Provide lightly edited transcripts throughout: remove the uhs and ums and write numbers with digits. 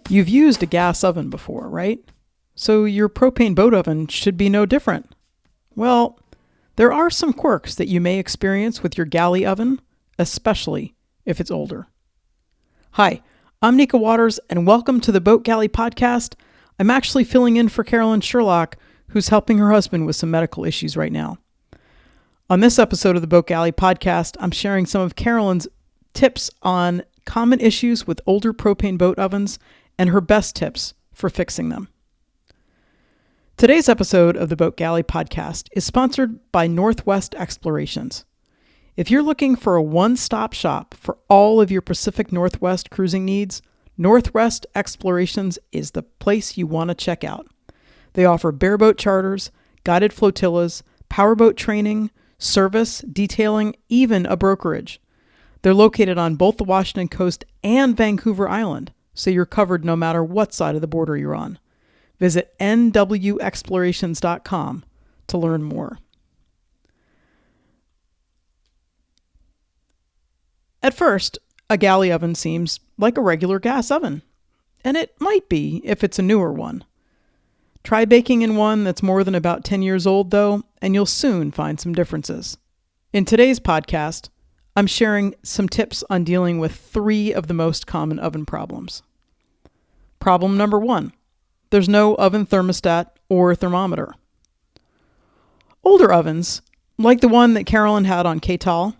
You've used a gas oven before, right? So your propane boat oven should be no different. Well, there are some quirks that you may experience with your Galley oven, especially if it's older. Hi, I'm Nika Waters, and welcome to the Boat Galley podcast. I'm actually filling in for Carolyn Sherlock, who's helping her husband with some medical issues right now. On this episode of the Boat Galley podcast, I'm sharing some of Carolyn's tips on common issues with older propane boat ovens and her best tips for fixing them. Today's episode of the Boat Galley podcast is sponsored by Northwest Explorations. If you're looking for a one-stop shop for all of your Pacific Northwest cruising needs, Northwest Explorations is the place you want to check out. They offer bareboat charters, guided flotillas, powerboat training, service, detailing, even a brokerage. They're located on both the Washington coast and Vancouver Island, so you're covered no matter what side of the border you're on. Visit nwexplorations.com to learn more. At first, a Galley oven seems like a regular gas oven, and it might be if it's a newer one. Try baking in one that's more than about 10 years old, though, and you'll soon find some differences. In today's podcast, I'm sharing some tips on dealing with 3 of the most common oven problems. Problem number 1, there's no oven thermostat or thermometer. Older ovens, like the one that Carolyn had on K-Tal,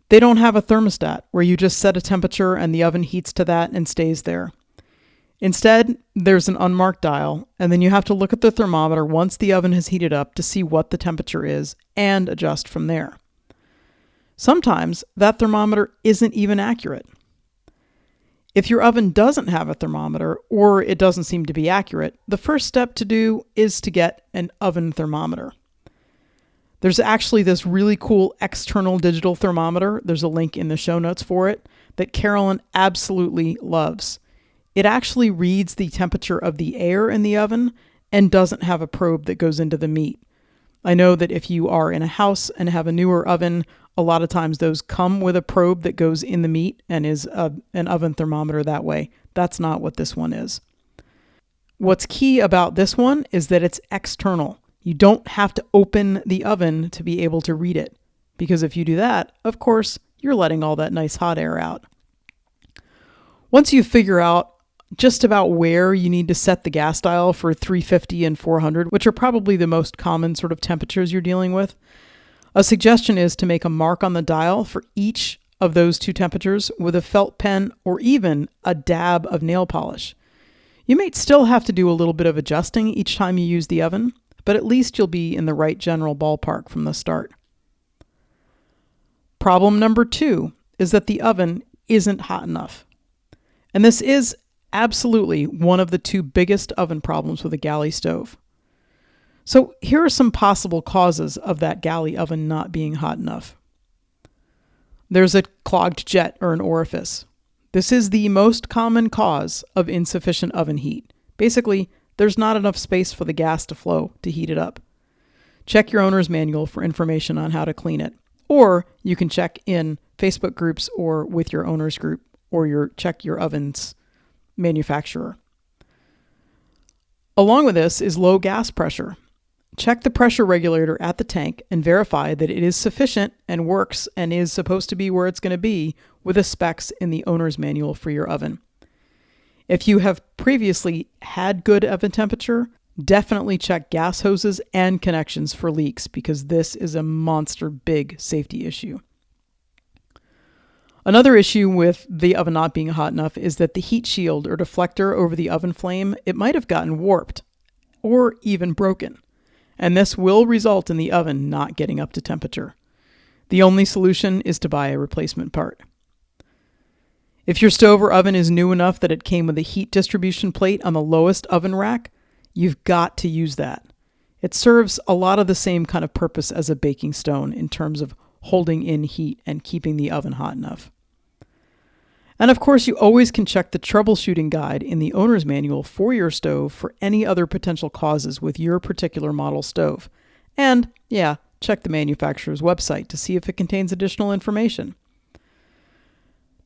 they don't have a thermostat where you just set a temperature and the oven heats to that and stays there. Instead, there's an unmarked dial, and then you have to look at the thermometer once the oven has heated up to see what the temperature is and adjust from there. Sometimes that thermometer isn't even accurate. If your oven doesn't have a thermometer or it doesn't seem to be accurate, the first step to do is to get an oven thermometer. There's actually this really cool external digital thermometer, there's a link in the show notes for it, that Carolyn absolutely loves. It actually reads the temperature of the air in the oven and doesn't have a probe that goes into the meat. I know that if you are in a house and have a newer oven, a lot of times those come with a probe that goes in the meat and is an oven thermometer that way. That's not what this one is. What's key about this one is that it's external. You don't have to open the oven to be able to read it, because if you do that, of course, you're letting all that nice hot air out. Once you figure out just about where you need to set the gas dial for 350 and 400, which are probably the most common sort of temperatures you're dealing with, a suggestion is to make a mark on the dial for each of those 2 temperatures with a felt pen or even a dab of nail polish. You may still have to do a little bit of adjusting each time you use the oven, but at least you'll be in the right general ballpark from the start. Problem number 2 is that the oven isn't hot enough. And this is absolutely one of the 2 biggest oven problems with a Galley stove. So here are some possible causes of that Galley oven not being hot enough. There's a clogged jet or an orifice. This is the most common cause of insufficient oven heat. Basically, there's not enough space for the gas to flow to heat it up. Check your owner's manual for information on how to clean it. Or you can check in Facebook groups or with your owner's group, or check your oven's manufacturer. Along with this is low gas pressure. Check the pressure regulator at the tank and verify that it is sufficient and works and is supposed to be where it's going to be with the specs in the owner's manual for your oven. If you have previously had good oven temperature, definitely check gas hoses and connections for leaks, because this is a monster big safety issue. Another issue with the oven not being hot enough is that the heat shield or deflector over the oven flame, it might have gotten warped or even broken, and this will result in the oven not getting up to temperature. The only solution is to buy a replacement part. If your stove or oven is new enough that it came with a heat distribution plate on the lowest oven rack, you've got to use that. It serves a lot of the same kind of purpose as a baking stone in terms of holding in heat and keeping the oven hot enough. And of course, you always can check the troubleshooting guide in the owner's manual for your stove for any other potential causes with your particular model stove. And, check the manufacturer's website to see if it contains additional information.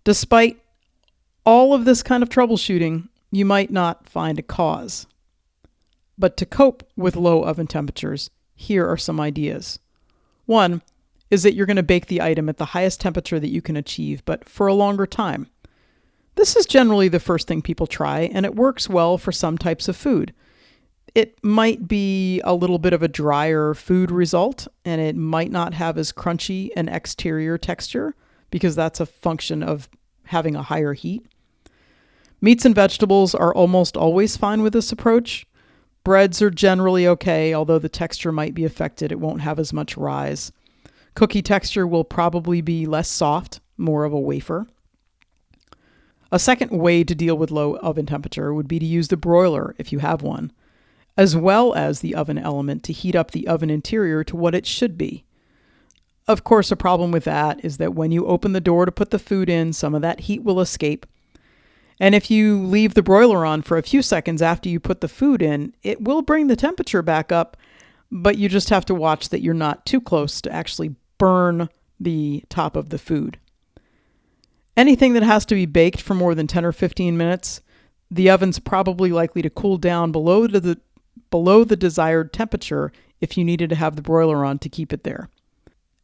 Despite all of this kind of troubleshooting, you might not find a cause. But to cope with low oven temperatures, here are some ideas. One is that you're going to bake the item at the highest temperature that you can achieve, but for a longer time. This is generally the first thing people try, and it works well for some types of food. It might be a little bit of a drier food result, and it might not have as crunchy an exterior texture, because that's a function of having a higher heat. Meats and vegetables are almost always fine with this approach. Breads are generally okay, although the texture might be affected. It won't have as much rise. Cookie texture will probably be less soft, more of a wafer. A second way to deal with low oven temperature would be to use the broiler if you have one, as well as the oven element to heat up the oven interior to what it should be. Of course, a problem with that is that when you open the door to put the food in, some of that heat will escape. And if you leave the broiler on for a few seconds after you put the food in, it will bring the temperature back up, but you just have to watch that you're not too close to actually burn the top of the food. Anything that has to be baked for more than 10 or 15 minutes, the oven's probably likely to cool down below the desired temperature if you needed to have the broiler on to keep it there.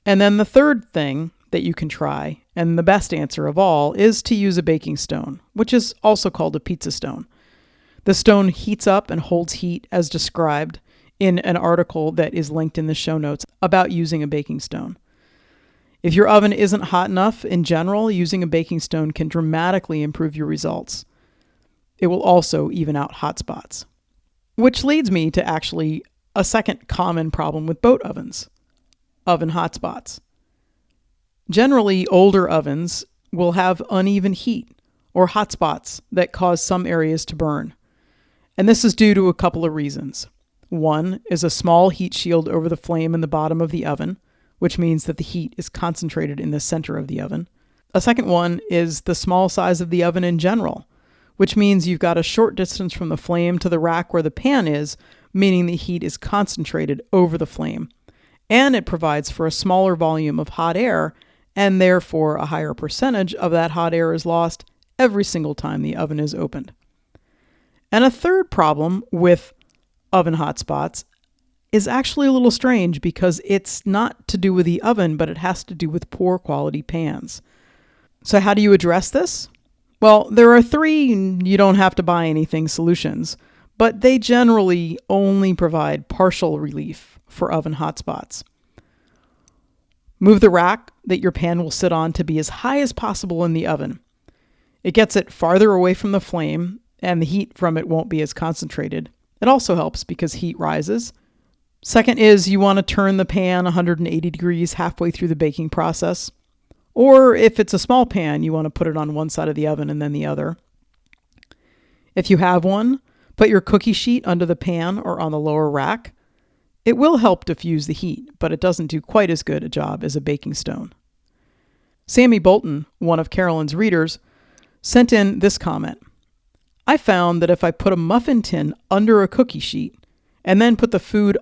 And then the third thing that you can try, and the best answer of all, is to use a baking stone, which is also called a pizza stone. The stone heats up and holds heat as described in an article that is linked in the show notes about using a baking stone. If your oven isn't hot enough, in general, using a baking stone can dramatically improve your results. It will also even out hot spots. Which leads me to actually a second common problem with boat ovens: oven hot spots. Generally, older ovens will have uneven heat or hot spots that cause some areas to burn. And this is due to a couple of reasons. One is a small heat shield over the flame in the bottom of the oven, which means that the heat is concentrated in the center of the oven. A second one is the small size of the oven in general, which means you've got a short distance from the flame to the rack where the pan is, meaning the heat is concentrated over the flame. And it provides for a smaller volume of hot air, and therefore a higher percentage of that hot air is lost every single time the oven is opened. And a third problem with oven hot spots is actually a little strange because it's not to do with the oven, but it has to do with poor quality pans. So how do you address this? Well, there are 3 you don't have to buy anything solutions, but they generally only provide partial relief for oven hot spots. Move the rack that your pan will sit on to be as high as possible in the oven. It gets it farther away from the flame, and the heat from it won't be as concentrated. It also helps because heat rises. Second is you want to turn the pan 180 degrees halfway through the baking process. Or if it's a small pan, you want to put it on one side of the oven and then the other. If you have one, put your cookie sheet under the pan or on the lower rack. It will help diffuse the heat, but it doesn't do quite as good a job as a baking stone. Sammy Bolton, one of Carolyn's readers, sent in this comment. I found that if I put a muffin tin under a cookie sheet and then put the food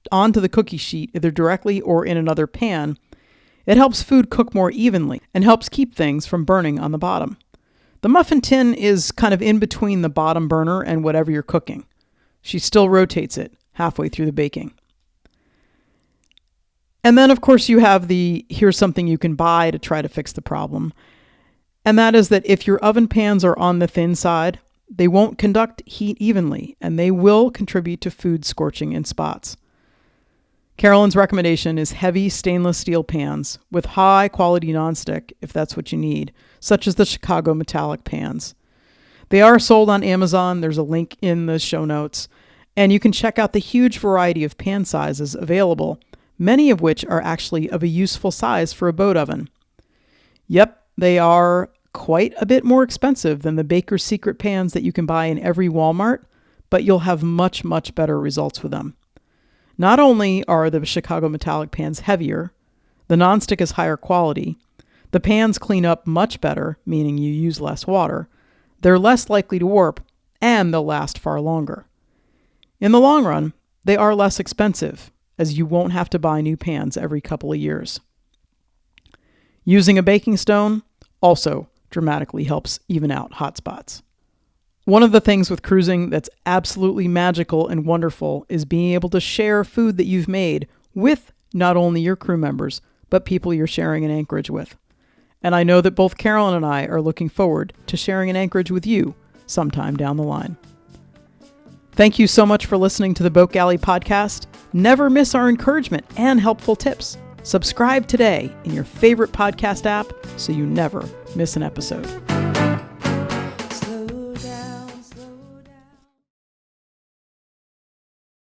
onto the cookie sheet either directly or in another pan, it helps food cook more evenly and helps keep things from burning on the bottom. The muffin tin is kind of in between the bottom burner and whatever you're cooking. She still rotates it halfway through the baking. And then, of course, you have here's something you can buy to try to fix the problem. And that is that if your oven pans are on the thin side, they won't conduct heat evenly, and they will contribute to food scorching in spots. Carolyn's recommendation is heavy stainless steel pans with high quality nonstick, if that's what you need, such as the Chicago metallic pans. They are sold on Amazon. There's a link in the show notes, and you can check out the huge variety of pan sizes available, many of which are actually of a useful size for a boat oven. Yep, they are quite a bit more expensive than the Baker's Secret pans that you can buy in every Walmart, but you'll have much, much better results with them. Not only are the Chicago metallic pans heavier, the nonstick is higher quality, the pans clean up much better, meaning you use less water, they're less likely to warp, and they'll last far longer. In the long run, they are less expensive, as you won't have to buy new pans every couple of years. Using a baking stone also dramatically helps even out hot spots. One of the things with cruising that's absolutely magical and wonderful is being able to share food that you've made with not only your crew members, but people you're sharing an anchorage with. And I know that both Carolyn and I are looking forward to sharing an anchorage with you sometime down the line. Thank you so much for listening to the Boat Galley podcast. Never miss our encouragement and helpful tips. Subscribe today in your favorite podcast app so you never miss an episode.